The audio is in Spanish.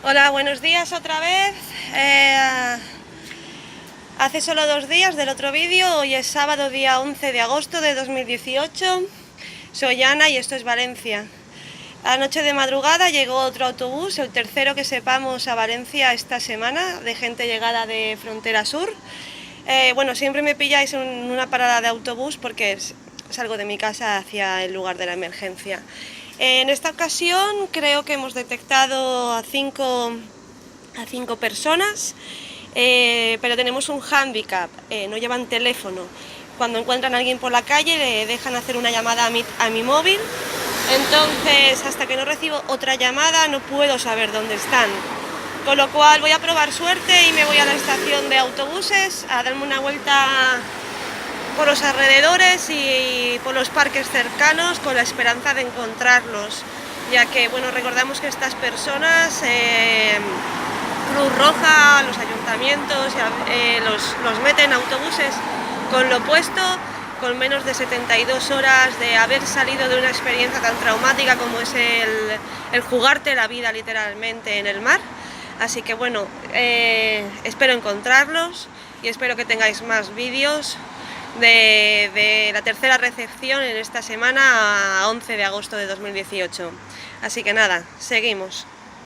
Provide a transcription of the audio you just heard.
Hola, buenos días otra vez. Hace solo 2 días del otro vídeo, hoy es sábado día 11 de agosto de 2018. Soy Ana y esto es Valencia. Anoche de madrugada llegó otro autobús, el tercero que sepamos a Valencia esta semana, de gente llegada de Frontera Sur. Bueno, siempre me pilláis en una parada de autobús porque salgo de mi casa hacia el lugar de la emergencia. En esta ocasión creo que hemos detectado a cinco personas, pero tenemos un hándicap, no llevan teléfono. Cuando encuentran a alguien por la calle le dejan hacer una llamada a mi móvil, entonces hasta que no recibo otra llamada no puedo saber dónde están. Con lo cual voy a probar suerte y me voy a la estación de autobuses a darme una vuelta por los alrededores y por los parques cercanos con la esperanza de encontrarlos, ya que bueno, recordamos que estas personas, Cruz Roja, los ayuntamientos, los meten en autobuses con lo puesto, con menos de 72 horas de haber salido de una experiencia tan traumática como es el jugarte la vida literalmente en el mar. Así que bueno, espero encontrarlos y espero que tengáis más vídeos de la tercera recepción en esta semana a 11 de agosto de 2018. Así que nada, seguimos.